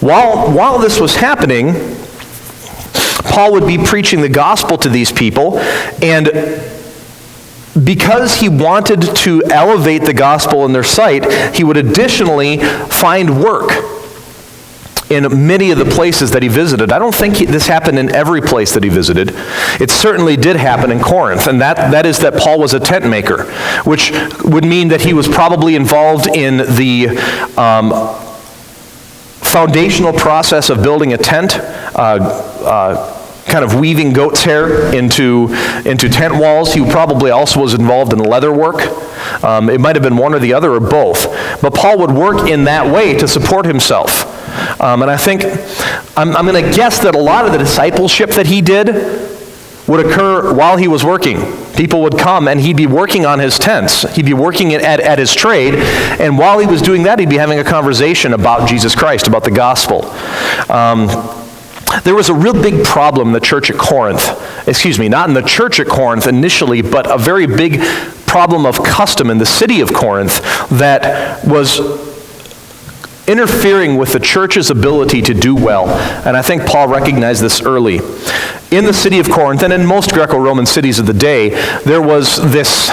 While this was happening, Paul would be preaching the gospel to these people, and because he wanted to elevate the gospel in their sight, he would additionally find work in many of the places that he visited. I don't think this happened in every place that he visited. It certainly did happen in Corinth, and that is that Paul was a tent maker, which would mean that he was probably involved in the foundational process of building a tent, kind of weaving goat's hair into tent walls. He probably also was involved in leather work. It might have been one or the other or both. But Paul would work in that way to support himself. And I think, I'm going to guess that a lot of the discipleship that he did would occur while he was working. People would come and he'd be working on his tents. He'd be working at his trade. And while he was doing that, he'd be having a conversation about Jesus Christ, about the gospel. There was a real big problem in the church at Corinth. Not in the church at Corinth initially, but a very big problem of custom in the city of Corinth that was interfering with the church's ability to do well. And I think Paul recognized this early. In the city of Corinth, and in most Greco-Roman cities of the day, there was this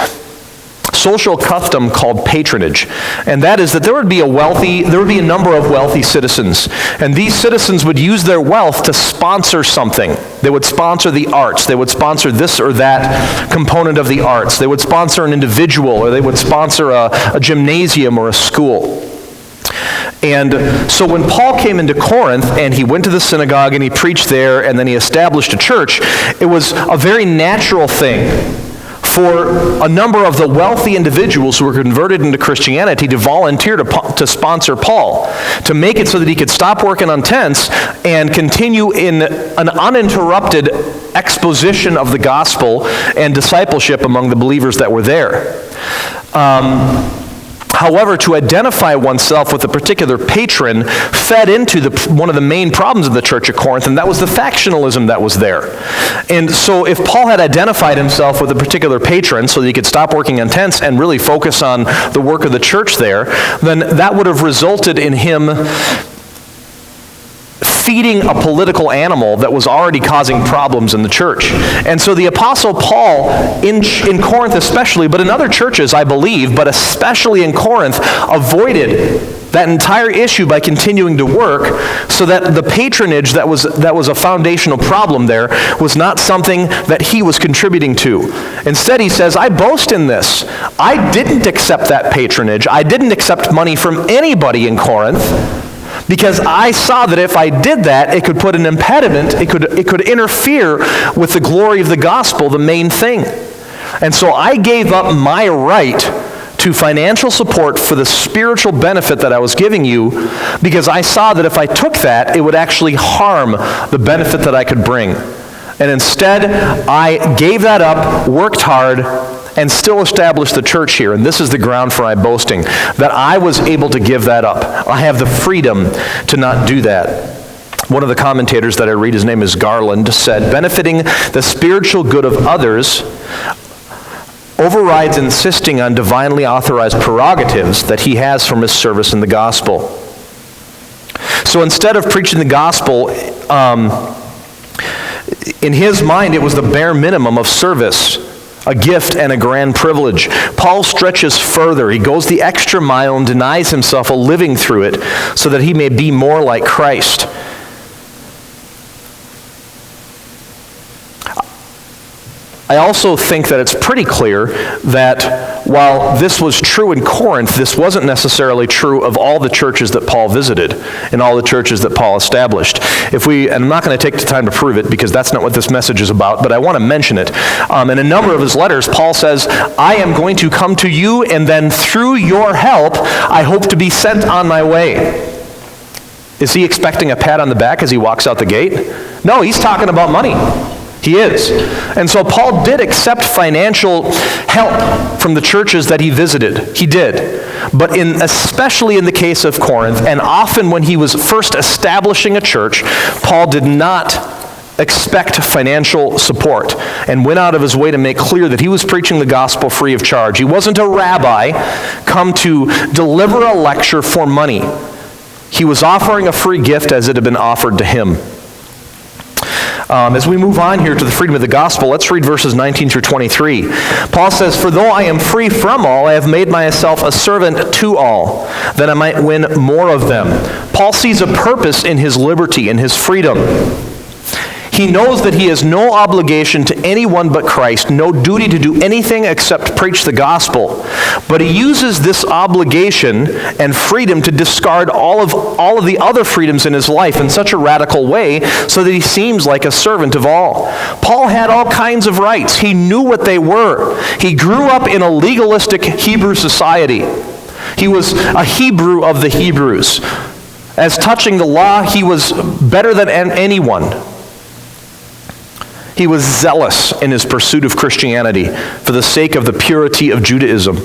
social custom called patronage. And that is that there would be a number of wealthy citizens. And these citizens would use their wealth to sponsor something. They would sponsor the arts. They would sponsor this or that component of the arts. They would sponsor an individual, or they would sponsor a gymnasium or a school. And so when Paul came into Corinth and he went to the synagogue and he preached there and then he established a church, it was a very natural thing for a number of the wealthy individuals who were converted into Christianity to volunteer to sponsor Paul, to make it so that he could stop working on tents and continue in an uninterrupted exposition of the gospel and discipleship among the believers that were there. However, to identify oneself with a particular patron fed into one of the main problems of the church at Corinth, and that was the factionalism that was there. And so if Paul had identified himself with a particular patron so that he could stop working on tents and really focus on the work of the church there, then that would have resulted in him feeding a political animal that was already causing problems in the church. And so the Apostle Paul, in Corinth especially, but in other churches I believe, but especially in Corinth, avoided that entire issue by continuing to work so that the patronage that was a foundational problem there was not something that he was contributing to. Instead, he says, I boast in this. I didn't accept that patronage. I didn't accept money from anybody in Corinth, because I saw that if I did that, it could put an impediment, it could interfere with the glory of the gospel, the main thing. And so I gave up my right to financial support for the spiritual benefit that I was giving you, because I saw that if I took that, it would actually harm the benefit that I could bring. And instead, I gave that up, worked hard, and still established the church here. And this is the ground for my boasting, that I was able to give that up. I have the freedom to not do that. One of the commentators that I read, his name is Garland, said, benefiting the spiritual good of others overrides insisting on divinely authorized prerogatives that he has from his service in the gospel. So instead of preaching the gospel, in his mind it was the bare minimum of service, a gift and a grand privilege. Paul stretches further. He goes the extra mile and denies himself a living through it so that he may be more like Christ. I also think that it's pretty clear that while this was true in Corinth, this wasn't necessarily true of all the churches that Paul visited and all the churches that Paul established. And I'm not going to take the time to prove it because that's not what this message is about, but I want to mention it. In a number of his letters, Paul says, I am going to come to you, and then through your help, I hope to be sent on my way. Is he expecting a pat on the back as he walks out the gate? No, he's talking about money. He is. And so Paul did accept financial help from the churches that he visited. He did. But especially in the case of Corinth, and often when he was first establishing a church, Paul did not expect financial support and went out of his way to make clear that he was preaching the gospel free of charge. He wasn't a rabbi come to deliver a lecture for money. He was offering a free gift as it had been offered to him. As we move on here to the freedom of the gospel, let's read verses 19 through 23. Paul says, "For though I am free from all, I have made myself a servant to all, that I might win more of them." Paul sees a purpose in his liberty, in his freedom. He knows that he has no obligation to anyone but Christ, no duty to do anything except preach the gospel. But he uses this obligation and freedom to discard all of the other freedoms in his life in such a radical way so that he seems like a servant of all. Paul had all kinds of rights. He knew what they were. He grew up in a legalistic Hebrew society. He was a Hebrew of the Hebrews. As touching the law, he was better than anyone. He was zealous in his pursuit of Christianity for the sake of the purity of Judaism.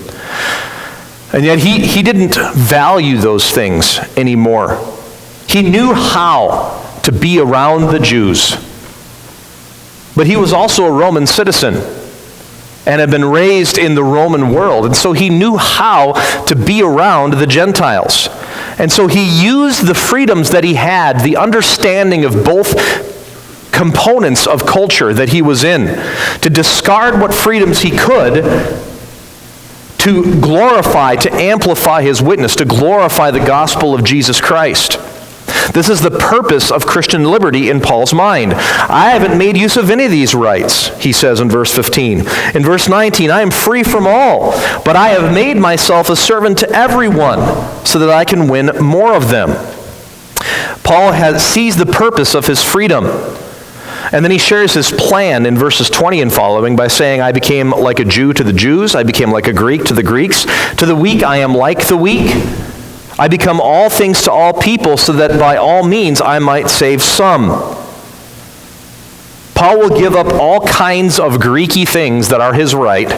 And yet he didn't value those things anymore. He knew how to be around the Jews. But he was also a Roman citizen and had been raised in the Roman world. And so he knew how to be around the Gentiles. And so he used the freedoms that he had, the understanding of both components of culture that he was in, to discard what freedoms he could to glorify, to amplify his witness, to glorify the gospel of Jesus Christ. This is the purpose of Christian liberty in Paul's mind. I haven't made use of any of these rights, he says in verse 15. In verse 19, I am free from all, but I have made myself a servant to everyone so that I can win more of them. Paul sees the purpose of his freedom. And then he shares his plan in verses 20 and following by saying, I became like a Jew to the Jews, I became like a Greek to the Greeks. To the weak I am like the weak. I become all things to all people so that by all means I might save some. Paul will give up all kinds of Greeky things that are his right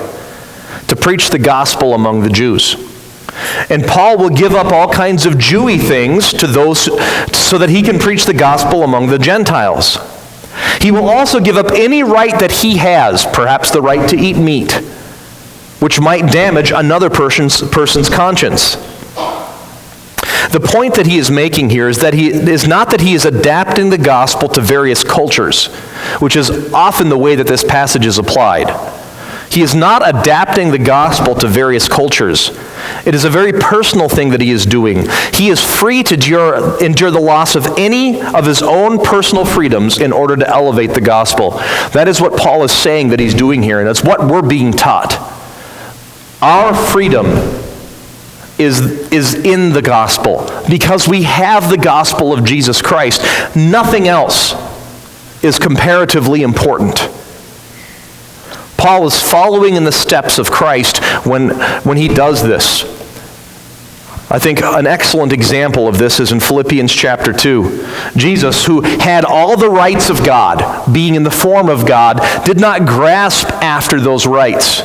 to preach the gospel among the Jews. And Paul will give up all kinds of Jewy things to those so that he can preach the gospel among the Gentiles. He will also give up any right that he has, perhaps the right to eat meat, which might damage another person's conscience. The point that he is making here is that he is not that he is adapting the gospel to various cultures, which is often the way that this passage is applied. He is not adapting the gospel to various cultures. It is a very personal thing that he is doing. He is free to endure the loss of any of his own personal freedoms in order to elevate the gospel. That is what Paul is saying that he's doing here, and that's what we're being taught. Our freedom is in the gospel because we have the gospel of Jesus Christ. Nothing else is comparatively important. Paul is following in the steps of Christ when he does this. I think an excellent example of this is in Philippians chapter 2. Jesus, who had all the rights of God, being in the form of God, did not grasp after those rights,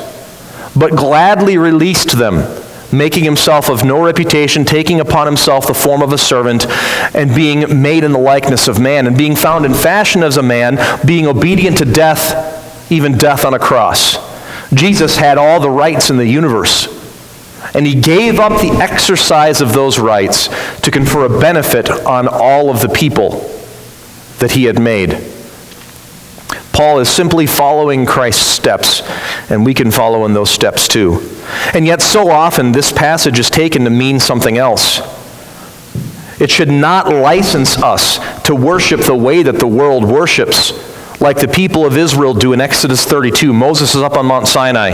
but gladly released them, making himself of no reputation, taking upon himself the form of a servant, and being made in the likeness of man, and being found in fashion as a man, being obedient to death, even death on a cross. Jesus had all the rights in the universe, and he gave up the exercise of those rights to confer a benefit on all of the people that he had made. Paul is simply following Christ's steps, and we can follow in those steps too. And yet so often this passage is taken to mean something else. It should not license us to worship the way that the world worships, like the people of Israel do in Exodus 32. Moses is up on Mount Sinai.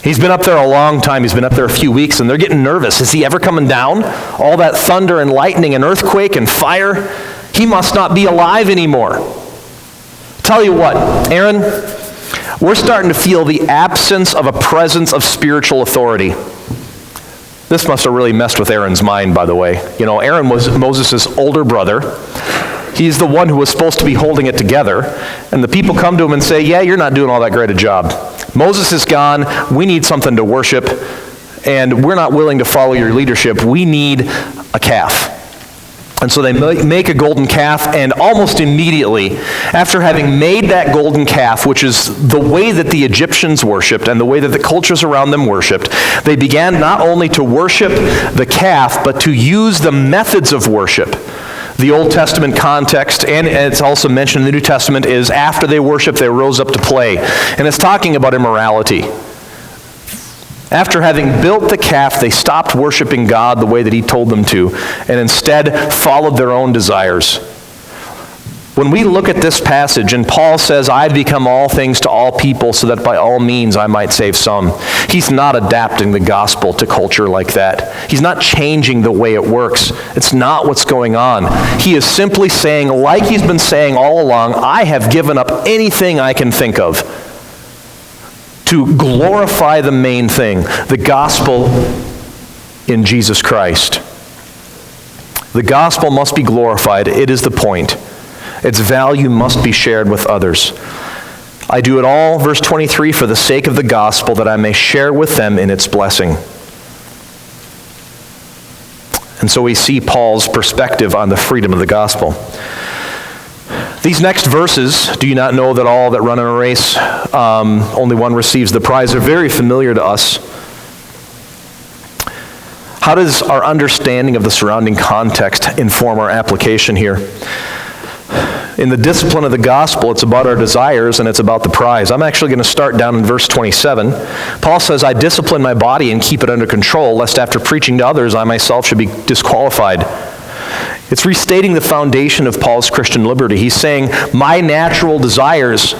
He's been up there a long time. He's been up there a few weeks, and they're getting nervous. Is he ever coming down? All that thunder and lightning and earthquake and fire. He must not be alive anymore. Tell you what, Aaron, we're starting to feel the absence of a presence of spiritual authority. This must have really messed with Aaron's mind, by the way. You know, Aaron was Moses' older brother. He's the one who was supposed to be holding it together. And the people come to him and say, yeah, you're not doing all that great a job. Moses is gone. We need something to worship. And we're not willing to follow your leadership. We need a calf. And so they make a golden calf, and almost immediately, after having made that golden calf, which is the way that the Egyptians worshipped and the way that the cultures around them worshipped, they began not only to worship the calf, but to use the methods of worship. The Old Testament context, and it's also mentioned in the New Testament, is after they worshiped, they rose up to play. And it's talking about immorality. After having built the calf, they stopped worshiping God the way that he told them to, and instead followed their own desires. When we look at this passage, and Paul says, I've become all things to all people so that by all means I might save some, he's not adapting the gospel to culture like that. He's not changing the way it works. It's not what's going on. He is simply saying, like he's been saying all along, I have given up anything I can think of to glorify the main thing, the gospel in Jesus Christ. The gospel must be glorified. It is the point. Its value must be shared with others. I do it all, verse 23, for the sake of the gospel, that I may share with them in its blessing. And so we see Paul's perspective on the freedom of the gospel. These next verses, do you not know that all that run in a race, only one receives the prize, are very familiar to us. How does our understanding of the surrounding context inform our application here? In the discipline of the gospel, it's about our desires and it's about the prize. I'm actually going to start down in verse 27. Paul says, I discipline my body and keep it under control, lest after preaching to others, I myself should be disqualified. It's restating the foundation of Paul's Christian liberty. He's saying, my natural desires,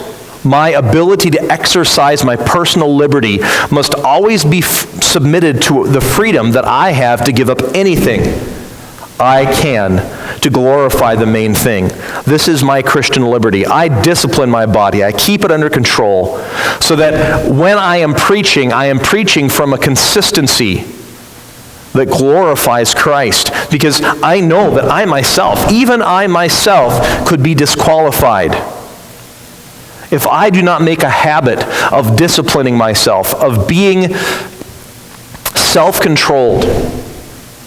my ability to exercise my personal liberty must always be submitted to the freedom that I have to give up anything I can to glorify the main thing. This is my Christian liberty. I discipline my body. I keep it under control so that when I am preaching from a consistency that glorifies Christ, because I know that even I myself, could be disqualified if I do not make a habit of disciplining myself, of being self-controlled.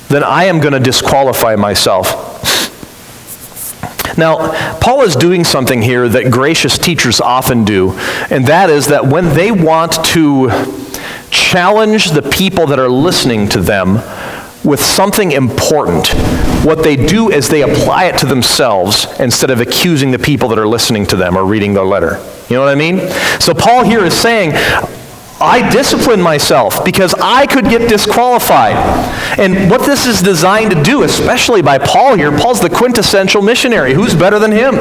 Then I am going to disqualify myself. Now, Paul is doing something here that gracious teachers often do, and that is that when they want to challenge the people that are listening to them with something important, what they do is they apply it to themselves instead of accusing the people that are listening to them or reading their letter. You know what I mean? So Paul here is saying, I discipline myself because I could get disqualified. And what this is designed to do, especially by Paul here, Paul's the quintessential missionary. Who's better than him?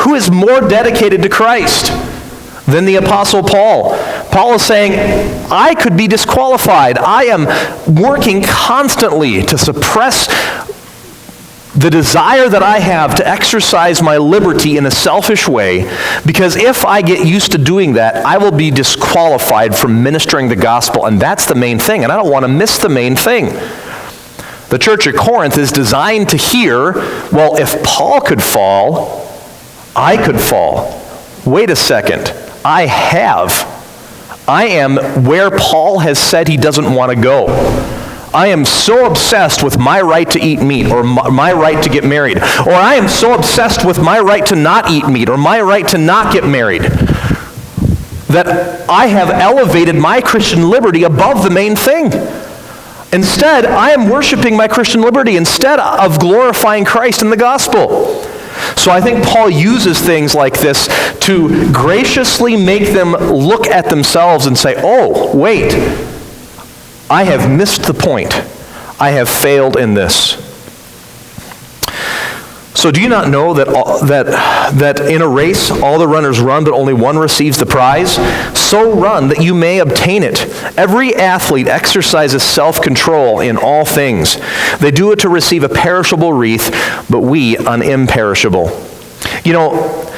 Who is more dedicated to Christ than the Apostle Paul? Paul is saying, I could be disqualified. I am working constantly to suppress the desire that I have to exercise my liberty in a selfish way, because if I get used to doing that, I will be disqualified from ministering the gospel, and that's the main thing, and I don't want to miss the main thing. The church at Corinth is designed to hear, well, if Paul could fall, I could fall. Wait a second, I am where Paul has said he doesn't want to go. I am so obsessed with my right to eat meat, or my right to get married, or I am so obsessed with my right to not eat meat, or my right to not get married, that I have elevated my Christian liberty above the main thing. Instead, I am worshiping my Christian liberty instead of glorifying Christ in the gospel. So I think Paul uses things like this to graciously make them look at themselves and say, oh, wait, I have missed the point. I have failed in this. So do you not know that in a race all the runners run, but only one receives the prize? So run that you may obtain it. Every athlete exercises self-control in all things. They do it to receive a perishable wreath, but we an imperishable. You know,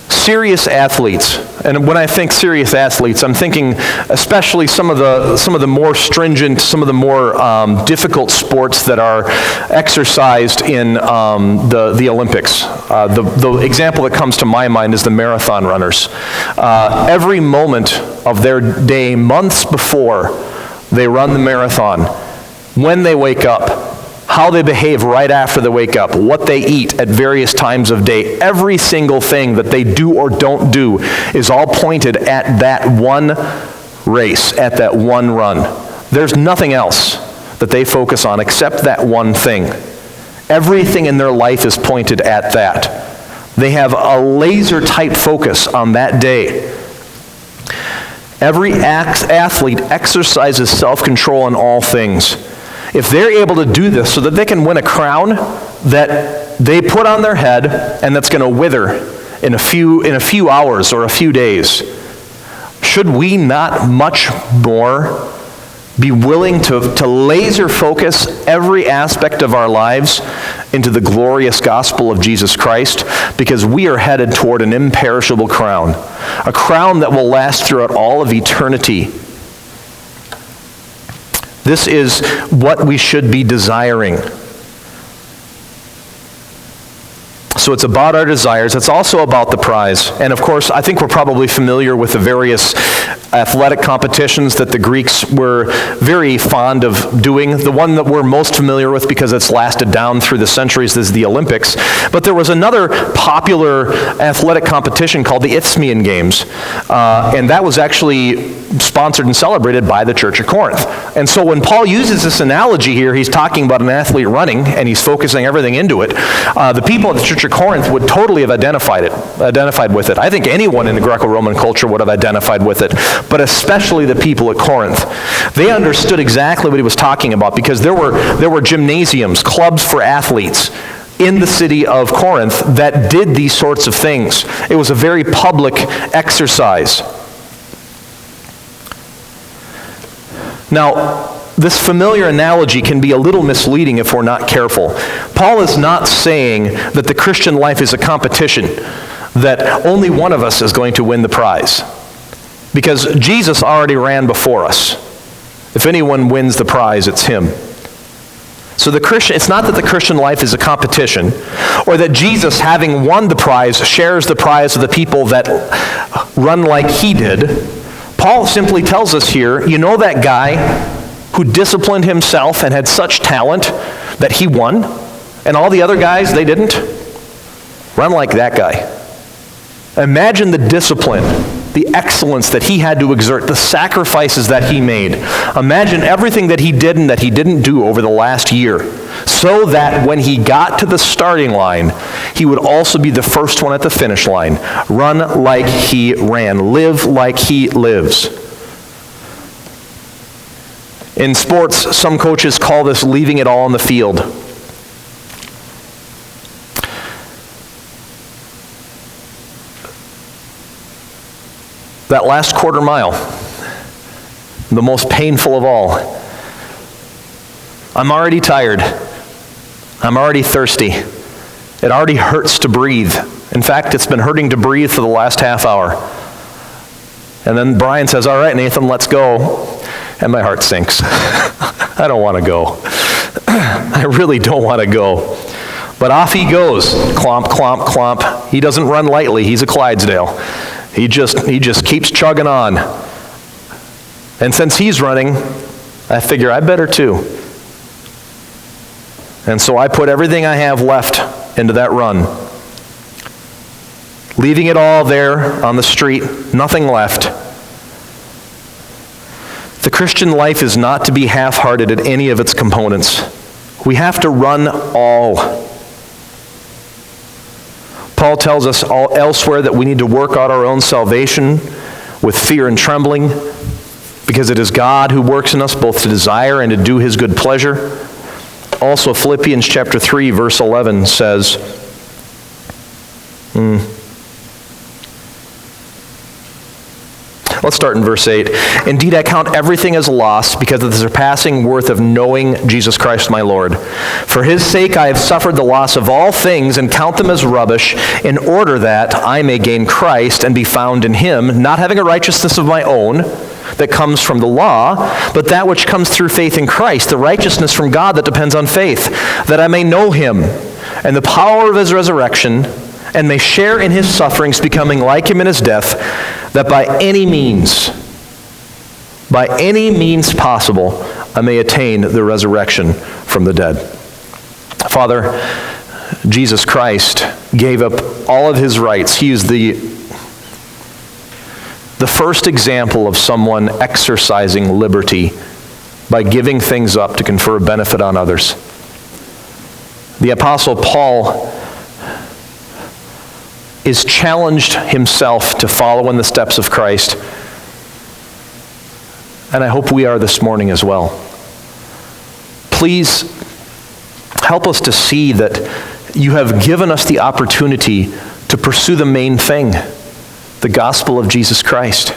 serious athletes, and when I think serious athletes, I'm thinking especially some of the more stringent, some of the more difficult sports that are exercised in the Olympics. The example that comes to my mind is the marathon runners. Every moment of their day, months before they run the marathon, when they wake up, how they behave right after they wake up, what they eat at various times of day. Every single thing that they do or don't do is all pointed at that one race, at that one run. There's nothing else that they focus on except that one thing. Everything in their life is pointed at that. They have a laser-type focus on that day. Every athlete exercises self-control in all things. If they're able to do this so that they can win a crown that they put on their head and that's going to wither in a few hours or a few days, should we not much more be willing to laser focus every aspect of our lives into the glorious gospel of Jesus Christ? Because we are headed toward an imperishable crown, a crown that will last throughout all of eternity. This is what we should be desiring. So it's about our desires. It's also about the prize. And of course, I think we're probably familiar with the various athletic competitions that the Greeks were very fond of doing. The one that we're most familiar with because it's lasted down through the centuries is the Olympics. But there was another popular athletic competition called the Isthmian Games. And that was actually sponsored and celebrated by the Church of Corinth. And so when Paul uses this analogy here, he's talking about an athlete running and he's focusing everything into it. The people at the Church of Corinth would totally have identified with it. I think anyone in the Greco-Roman culture would have identified with it, but especially the people at Corinth. They understood exactly what he was talking about because there were gymnasiums, clubs for athletes in the city of Corinth that did these sorts of things. It was a very public exercise. Now, this familiar analogy can be a little misleading if we're not careful. Paul is not saying that the Christian life is a competition, that only one of us is going to win the prize. Because Jesus already ran before us. If anyone wins the prize, it's him. So it's not that the Christian life is a competition, or that Jesus, having won the prize, shares the prize with the people that run like he did. Paul simply tells us here, you know that guy who disciplined himself and had such talent that he won, and all the other guys, they didn't? Run like that guy. Imagine the discipline, the excellence that he had to exert, the sacrifices that he made. Imagine everything that he did and that he didn't do over the last year, so that when he got to the starting line, he would also be the first one at the finish line. Run like he ran. Live like he lives. In sports, some coaches call this leaving it all on the field. That last quarter mile, the most painful of all. I'm already tired. I'm already thirsty. It already hurts to breathe. In fact, it's been hurting to breathe for the last half hour. And then Brian says, all right, Nathan, let's go. And my heart sinks. I don't want to go. I really don't want to go. But off he goes. Clomp, clomp, clomp. He doesn't run lightly. He's a Clydesdale. He just keeps chugging on. And since he's running, I figure I better too. And so I put everything I have left into that run. Leaving it all there on the street, nothing left. The Christian life is not to be half-hearted in any of its components. We have to run all. Paul tells us elsewhere that we need to work out our own salvation with fear and trembling, because it is God who works in us both to desire and to do his good pleasure. Also, Philippians chapter 3, verse 11 says, Let's start in verse 8. Indeed, I count everything as loss because of the surpassing worth of knowing Jesus Christ my Lord. For his sake I have suffered the loss of all things and count them as rubbish, in order that I may gain Christ and be found in him, not having a righteousness of my own that comes from the law, but that which comes through faith in Christ, the righteousness from God that depends on faith, that I may know him and the power of his resurrection, and may share in his sufferings, becoming like him in his death, that by any means possible, I may attain the resurrection from the dead. Father, Jesus Christ gave up all of his rights. He is the first example of someone exercising liberty by giving things up to confer a benefit on others. The Apostle Paul is challenged himself to follow in the steps of Christ, and I hope we are this morning as well. Please help us to see that you have given us the opportunity to pursue the main thing, the gospel of Jesus Christ.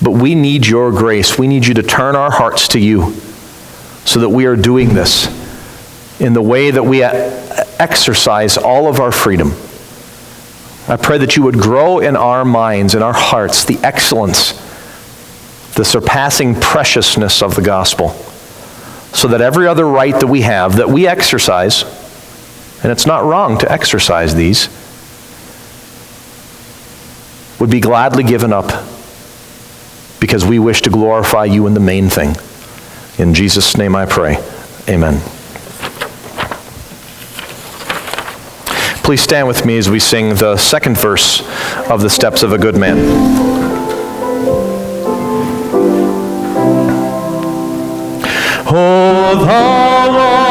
But we need your grace. We need you to turn our hearts to you so that we are doing this in the way that we exercise all of our freedom. I pray that you would grow in our minds, in our hearts, the excellence, the surpassing preciousness of the gospel, so that every other right that we have, that we exercise, and it's not wrong to exercise these, would be gladly given up because we wish to glorify you in the main thing. In Jesus' name I pray. Amen. Please stand with me as we sing the second verse of the Steps of a Good Man. Oh, thou